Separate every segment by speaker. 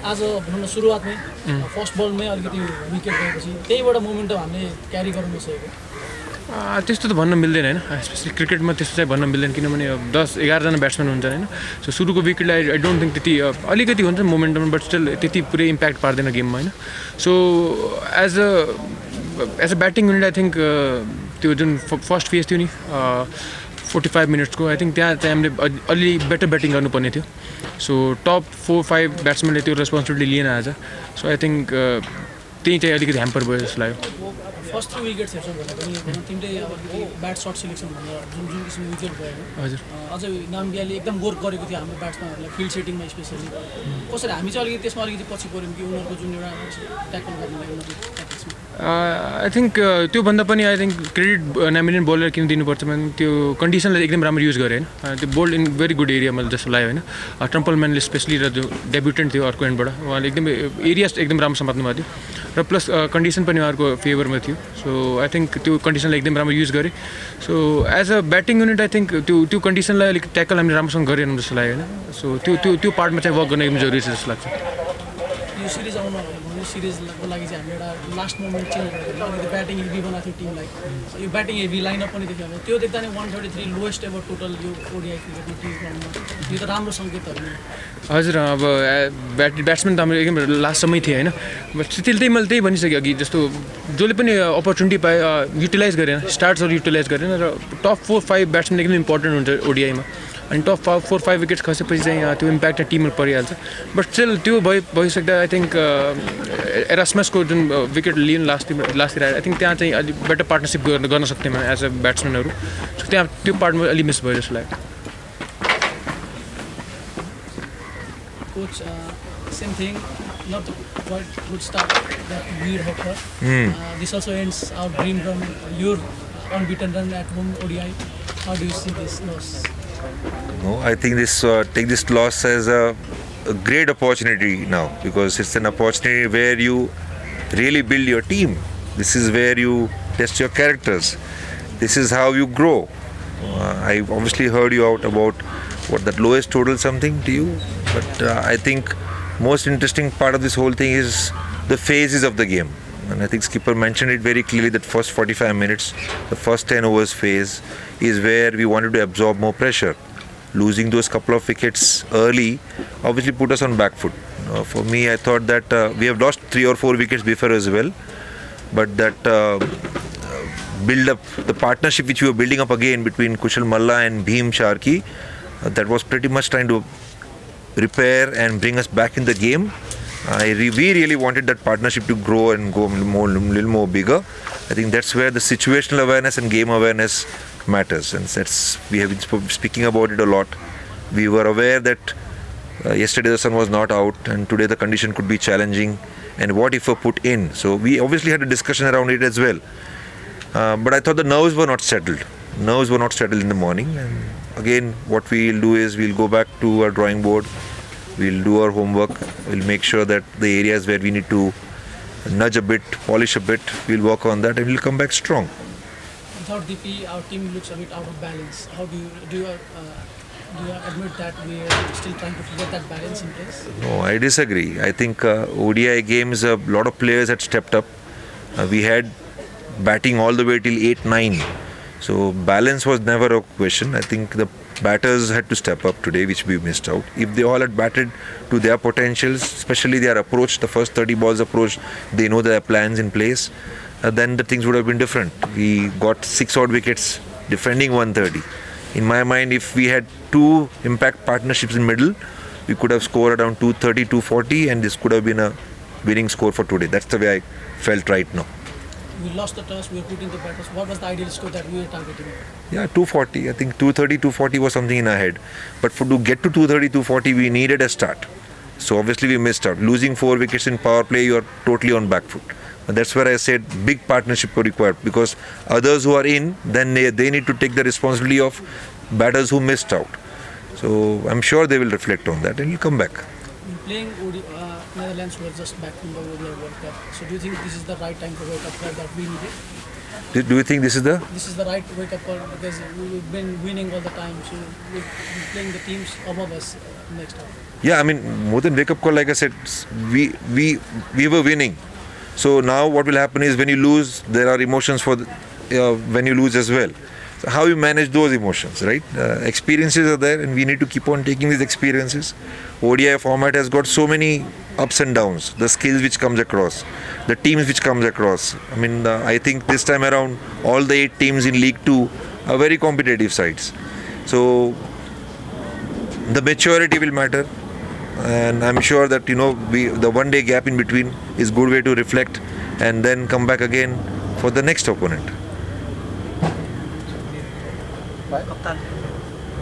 Speaker 1: आज भनौँ न सुरुवातमै फर्स्ट बलमै अलिकति विकेट गएपछि त्यहीबाट मोमेन्टम हामीले क्यारी गर्नु सकेको
Speaker 2: त्यस्तो त भन्न मिल्दैन होइन स्पेसली क्रिकेटमा त्यस्तो चाहिँ भन्न मिल्दैन किनभने 10-11जना ब्याट्सम्यान हुन्छन् होइन सो सुरुको विकेटलाई आई डोन्ट थिङ्क त्यति अलिकति हुन्छ मोमेन्टम बट स्टिल त्यति पुरै इम्प्याक्ट पार्दैन गेममा होइन so as a batting unit I think त्यो जुन फर्स्ट फेज थियो नि 45 मिनट्सको आई थिङ्क त्यहाँ चाहिँ हामीले अलि बेटर ब्याटिङ गर्नुपर्ने थियो सो टप 4-5 ब्याट्सम्यानले त्यो रेस्पोन्सिबिलिटी लिएन आज सो आई थिङ्क त्यही चाहिँ अलिकति ह्याम्पर भयो जस्तो लाग्यो
Speaker 1: फर्स्ट 3 विकेट्स हेर्छौँ भने पनि तिनटै अलिकति ब्याट सर्ट सिलेक्सन भनेर जुन किसिमको विकेट भयो
Speaker 2: हजुर
Speaker 1: अझै नाम्बियाले एकदम वर्क गरेको थियो हाम्रो ब्याट्सम्यानहरूलाई फिल्ड सेटिङमा स्पेसली कसरी हामी चाहिँ अलिकति त्यसमा अलिकति पछि पऱ्यौँ कि उनीहरूको जुन एउटा ट्याकल गर्नुलाई उनीहरूको
Speaker 2: आई थिङ्क त्योभन्दा पनि I think credit nominate bowler किन दिनुपर्छ भने त्यो कन्डिसनलाई एकदम राम्रो युज गरे होइन त्यो बोल्ड इन भेरी गुड एरियामा जस्तो लाग्यो होइन ट्रम्पलम्यानले स्पेसली र जो डेब्युटेन्ट थियो अर्को एन्डबाट उहाँले एकदम एरिया एकदम राम्रो समात्नु भएको थियो र प्लस कन्डिसन पनि उहाँहरूको फेभरमा थियो सो आई थिङ्क त्यो कन्डिसनलाई एकदम राम्रो युज गरेँ so as a batting unit I think त्यो कन्डिसनलाई अलिक ट्याकल हामीले राम्रोसँग गरेनौँ जस्तो लाग्यो होइन सो त्यो पार्टमा चाहिँ वर्क गर्न एकदम जरुरी छ जस्तो लाग्छ
Speaker 1: यो सिरिज आउनु भने सिरिजको लागि चाहिँ हामीले एउटा लास्ट मोमेन्ट चेन्ज गरेर अलिकति ब्याटिङ हेभी बनाएको थियो टिमलाई यो ब्याटिङ हेभी लाइनअप पनि देख्यो भने त्यो देख्दा नै 133 लोएस्ट एभर टोटल यो ओडिआई क्रिकेटमा टिम ग्राउन्डमा यो त राम्रो सङ्केतहरू
Speaker 2: हजुर अब ब्याट्सम्यान त हाम्रो एकदम लास्टसम्मै थिएँ होइन बट स्टिल मैले त्यही भनिसकेँ अघि जस्तो जसले पनि अपर्च्युनिटी पाए युटिलाइज गरेन स्टार्ट्सहरू युटिलाइज गरेन र टप 4-5 ब्याट्सम्यान एकदम इम्पोर्टेन्ट हुन्छ ओडिआईमा अनि टप 4-5 विकेट्स खसेपछि चाहिँ त्यो इम्प्याक्ट टिममा परिहाल्छ बट स्टिल त्यो भइसक्दा आई थिङ्क एरास्मसको जुन विकेट लिनु लास्टतिर आएर आई थिङ्क त्यहाँ चाहिँ अलिक बेटर पार्टनरसिप गर्न सक्थेँ एज अ ब्याट्सम्यानहरू सो त्यहाँ त्यो पार्टमा अलिक मिस भयो जस्तो लाग्यो
Speaker 1: Coach, same thing, not quite good start that we had hoped for. This also ends our dream run, your unbeaten run at home ODI. How do you see this loss?
Speaker 3: No, I think take this loss as a great opportunity now because it's an opportunity where you really build your team. This is where you test your characters. This is how you grow. I obviously heard you out about that lowest total something to you, but I think most interesting part of this whole thing is the phases of the game. And I think Skipper mentioned it very clearly that first 45 minutes, the first 10 overs phase is where we wanted to absorb more pressure. Losing those couple of wickets early obviously put us on back foot. For me, I thought that we have lost 3 or 4 wickets before as well, but that build up, the partnership which we were building up again between Kushal Malla and Bhim Sharkey, that was pretty much trying to repair and bring us back in the game. We really wanted that partnership to grow and go little more bigger. I think that's where the situational awareness and game awareness matters, and we have been speaking about it a lot. We were aware that yesterday the sun was not out and today the condition could be challenging, and what if we put in. So we obviously had a discussion around it as well, but I thought the nerves were not settled in the morning. And again, what we'll do is we'll go back to our drawing board, we'll do our homework, we'll make sure that the areas where we need to nudge a bit, polish a bit, we'll work on that and we'll come back strong.
Speaker 1: Without DP, our team looks a bit out of balance. How do you admit that we are still trying to get that balance in place?
Speaker 3: No, I disagree. I think ODI games, a lot of players had stepped up. We had batting all the way till 8-9. So balance was never a question. I think the batters had to step up today, which we missed out. If they all had batted to their potentials, especially their approach, the first 30 balls approach, they know their plans in place, then the things would have been different. We got 6 odd wickets defending 130. In my mind, if we had 2 impact partnerships in middle, we could have scored around 230, 240, and this could have been a winning score for today. That's the way I felt right now.
Speaker 1: We lost the toss, we were putting the batters. What was the ideal score that we were targeting?
Speaker 3: Yeah, 240. I think 230, 240 was something in our head. But to get to 230, 240, we needed a start. So obviously we missed out. Losing 4 wickets in power play, you are totally on back foot. And that's where I said big partnership were required, because others who are in, then they need to take the responsibility of batters who missed out. So I'm sure they will reflect on that and will come back.
Speaker 1: Playing Netherlands were just back from the World Cup. So do you think this is the right time for World Cup that we needed?
Speaker 3: Do you think this is the?
Speaker 1: This is the right wake-up call because we've been winning all the time, so we're playing the teams above us next time.
Speaker 3: Yeah, I mean, more than wake up call, like I said, we were winning. So now what will happen is when you lose, there are emotions when you lose as well. So how you manage those emotions, right? Experiences are there, and we need to keep on taking these experiences. ODI format has got so many ups and downs. The skills which comes across, the teams which comes across. I mean, I think this time around, all the 8 teams in League 2 are very competitive sides. So the maturity will matter. And I'm sure that the 1 day gap in between is good way to reflect and then come back again for the next opponent.
Speaker 4: कप्तान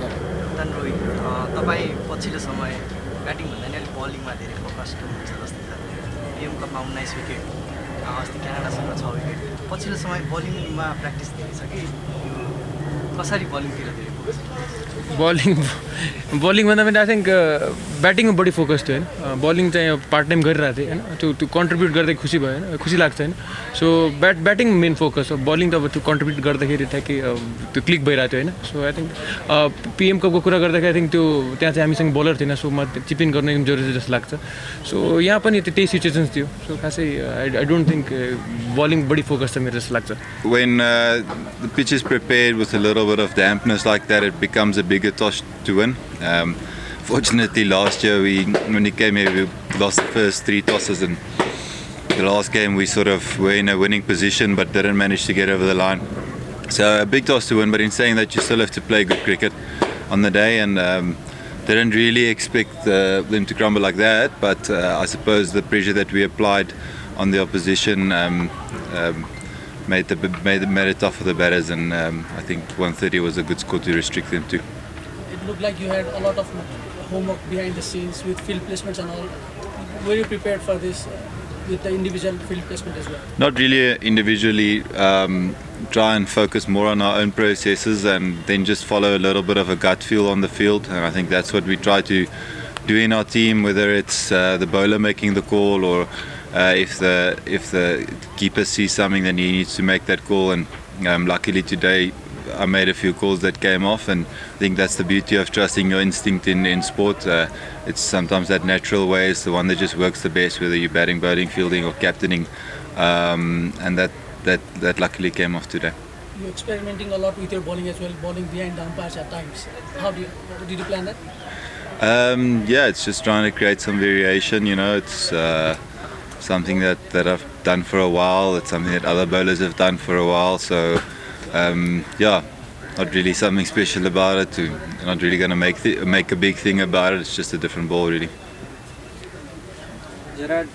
Speaker 4: कप्तान रोहित तपाईँ पछिल्लो समय batting भन्दा नि अलिक बलिङमा धेरै focused हुनुहुन्छ जस्तो छ पिएम कपमा 19 विकेट अस्ति क्यानाडासँग 6 विकेट पछिल्लो समय बलिङमा प्र्याक्टिस धेरै छ कि कसरी बलिङतिर धेरै फोकस
Speaker 2: बलिङ भन्दा पनि आई थिङ्क ब्याटिङमा बढी फोकस थियो होइन बलिङ चाहिँ पार्ट टाइम गरिरहेको थिएँ होइन त्यो कन्ट्रिब्युट गर्दै खुसी भयो होइन खुसी लाग्छ होइन सो ब्याटिङ मेन फोकस हो बलिङ त अब त्यो कन्ट्रिब्युट गर्दाखेरि ठ्याक्कै त्यो क्लिक भइरहेको थियो होइन सो आई थिङ्क पिएम कपको कुरा गर्दाखेरि आई थिङ्क त्यो त्यहाँ चाहिँ हामीसँग बलर थिएन सो म चिप इन गर्न एकदम जरुरी जस्तो लाग्छ सो यहाँ पनि त्यही सिचुएसन्स थियो सो खासै आई डोन्ट थिङ्क बलिङ बढी फोकस छ मेरो जस्तो लाग्छ
Speaker 5: When the pitch is prepared with a little bit of dampness like that, it becomes a bigger toss to win. Fortunately, last year when we came here, we lost the first 3 tosses, and the last game we sort of were in a winning position but didn't manage to get over the line. So a big toss to win, but in saying that, you still have to play good cricket on the day, and didn't really expect them to crumble like that. But I suppose the pressure that we applied on the opposition made it tough for the batters, and I think 130 was a good score to restrict them to.
Speaker 1: It looked like you had a lot of homework behind the scenes with field placements and all. Were you prepared for this with the individual field placement as well?
Speaker 5: Not really individually. Try and focus more on our own processes, and then just follow a little bit of a gut feel on the field. And I think that's what we try to do in our team, whether it's the bowler making the call or if the keeper sees something, then he needs to make that call. And luckily today I made a few calls that came off, and I think that's the beauty of trusting your instinct in sport. It's sometimes that natural way is the one that just works the best, whether you're batting, bowling, fielding or captaining, and that luckily came off today.
Speaker 1: You're experimenting a lot with your bowling as well, bowling behind the umpires at times. Did you plan that?
Speaker 5: Yeah, it's just trying to create some variation. It's something that I've done for a while. It's something that other bowlers have done for a while. So yeah, not really something special about it. Not really going to make a big thing about it. It's just a different ball, really.
Speaker 6: Gerard,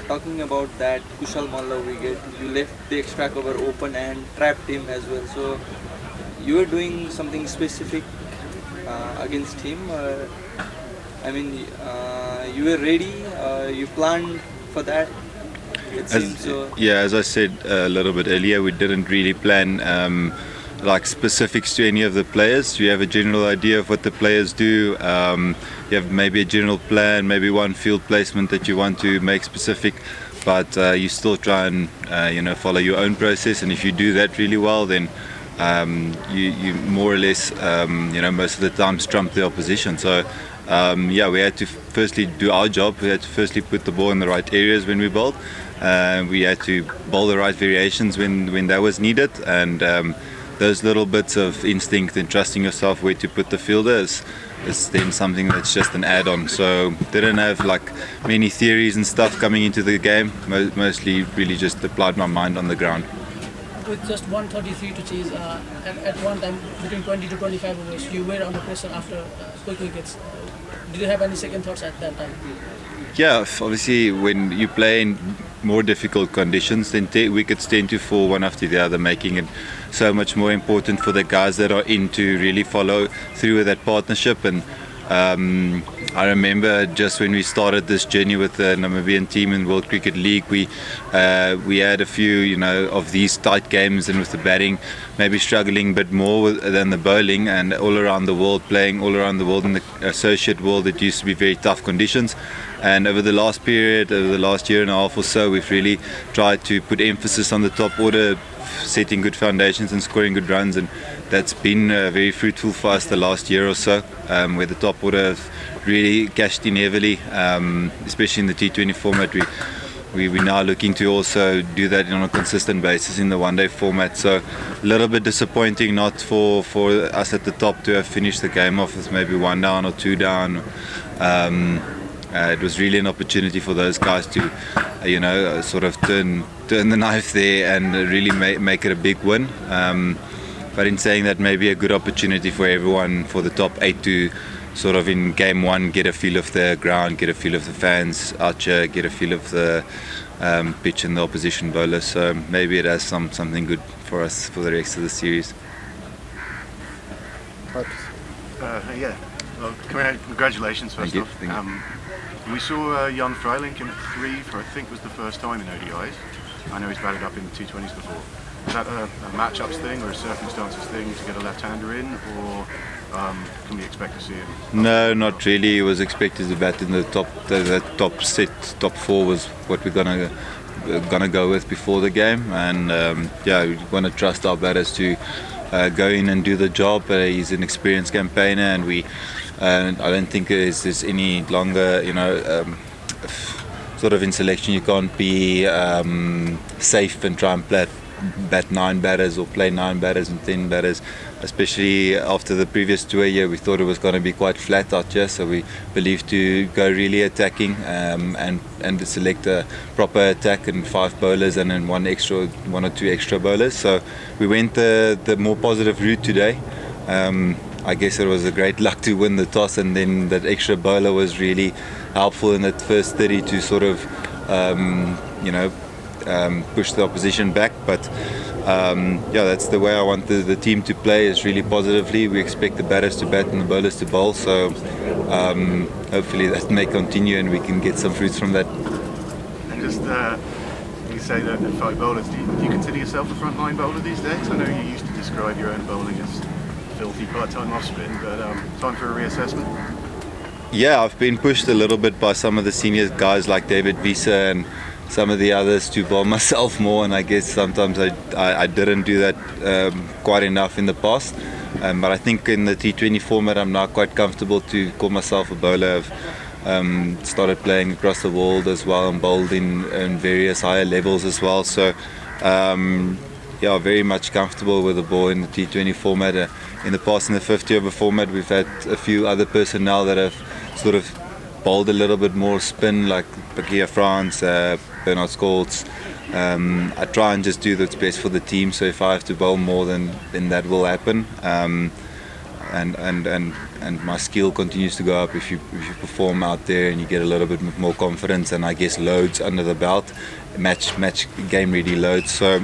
Speaker 6: talking about that Kushal Malla wicket, you left the extra cover open and trapped him as well. So you were doing something specific against him. I mean, you were ready. You planned for that. It seems so.
Speaker 5: Yeah, as I said a little bit earlier, we didn't really plan like specifics to any of the players. You have a general idea of what the players do. You have maybe a general plan, maybe one field placement that you want to make specific, but you still try and follow your own process. And if you do that really well, then you more or less most of the time trump the opposition. So yeah, we had to firstly do our job. We had to firstly put the ball in the right areas when we bowled. We had to bowl the right variations when that was needed, and those little bits of instinct and trusting yourself where to put the fielder is then something that's just an add-on. So didn't have like many theories and stuff coming into the game. Mostly really just applied my mind on the ground.
Speaker 1: With just 133 to chase, at one time between 20 to 25 overs, you were under pressure after quick wickets. Did you have any second thoughts at that time?
Speaker 5: Yeah, obviously when you play in more difficult conditions, then wickets tend to fall one after the other, making it so much more important for the guys that are in to really follow through with that partnership. And I remember just when we started this journey with the Namibian team in World Cricket League, we had a few, of these tight games, and with the batting maybe struggling a bit more than the bowling, and all around the world, playing all around the world in the associate world, it used to be very tough conditions. And over the last period, over the last year and a half or so, we've really tried to put emphasis on the top order, setting good foundations and scoring good runs, and that's been very fruitful for us the last year or so, where the top order have really cashed in heavily, especially in the T20 format. We're now looking to also do that on a consistent basis in the one-day format. So a little bit disappointing not for us at the top to have finished the game off with maybe 1 down or 2 down. It was really an opportunity for those guys to, sort of turn the knife there and really make it a big win. But in saying that, maybe a good opportunity for everyone, for the top 8 to sort of in game 1 get a feel of the ground, get a feel of the fans out here, get a feel of the pitch and the opposition bowlers. So maybe it has something good for us for the rest of the series.
Speaker 7: Yeah, well, congratulations first off.
Speaker 5: Thank you.
Speaker 7: We saw Jan Freiling in 3 for I think was the first time in ODIs. I know he's batted up in T20s before. Is that a matchups thing or a circumstances thing to get a left-hander in, or can we expect to see him?
Speaker 5: No, not really. He was expected to bat in the top. The top set, top 4 was what we're gonna go with before the game, and we want to trust our batters to go in and do the job. He's an experienced campaigner, and I don't think there's any longer, sort of in selection you can't be safe and try and bat 9 batters or play 9 batters and 10 batters, especially after the previous tour year. We thought it was going to be quite flat out here, so we believed to go really attacking and to select a proper attack and 5 bowlers and then 1 or 2 extra bowlers. So we went the more positive route today. I guess it was a great luck to win the toss, and then that extra bowler was really helpful in that first 30 to sort of push the opposition back. But that's the way I want the team to play, is really positively. We expect the batters to bat and the bowlers to bowl, so hopefully that may continue and we can get some fruits from that.
Speaker 7: And just you say that the 5 bowlers, do you consider yourself a frontline bowler these days? I know you used to describe your own bowling as filthy part-time off-spin, but time for a reassessment?
Speaker 5: Yeah, I've been pushed a little bit by some of the senior guys like David Visa and some of the others to bowl myself more, and I guess sometimes I didn't do that quite enough in the past. But I think in the T20 format I'm now quite comfortable to call myself a bowler. I've started playing across the world as well and bowled in various higher levels as well. So very much comfortable with the ball in the T20 format. In the past, in the 50 over format, we've had a few other personnel that have sort of bowled a little bit more spin, like Pakia France, Bernard Scholz. I try and just do what's best for the team, so if I have to bowl more, then that will happen. And my skill continues to go up if you perform out there and you get a little bit more confidence and I guess loads under the belt, match game ready loads. So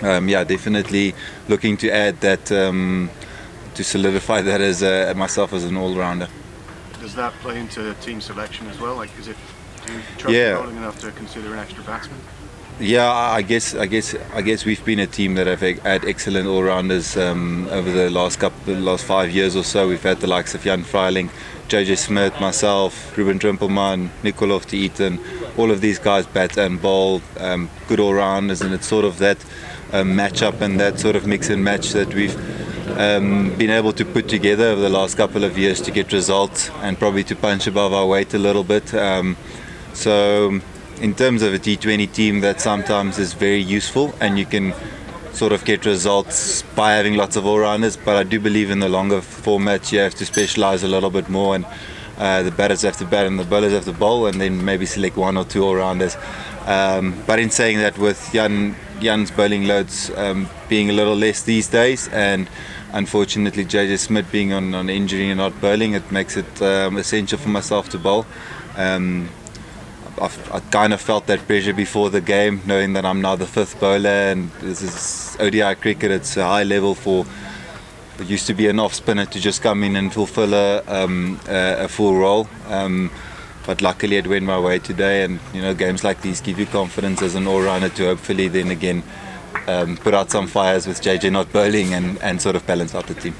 Speaker 5: definitely looking to add that, to solidify that as myself as an all-rounder.
Speaker 7: Does that play into team selection as well? Like, do you trust bowling enough to consider an extra batsman?
Speaker 5: Yeah, I guess we've been a team that have had excellent all-rounders over the last 5 years or so. We've had the likes of Jan Freiling, JJ Smith, myself, Ruben Trimpelman, Nikolov to Eaton. All of these guys bat and bowl, good all-rounders, and it's sort of that match-up and that sort of mix and match that we've been able to put together over the last couple of years to get results and probably to punch above our weight a little bit. So in terms of a T20 team, that sometimes is very useful and you can sort of get results by having lots of all-rounders, but I do believe in the longer formats you have to specialise a little bit more, and the batters have to bat and the bowlers have to bowl, and then maybe select 1 or 2 all-rounders. But in saying that, with Jan's bowling loads being a little less these days, and unfortunately JJ Smith being on injury and not bowling, it makes it essential for myself to bowl. I kind of felt that pressure before the game, knowing that I'm now the 5th bowler, and this is ODI cricket. It's a high level for It used to be an off spinner to just come in and fulfill a full role. But luckily it went my way today, and games like these give you confidence as an all-rounder to hopefully then again put out some fires with JJ not bowling and sort of balance out the team.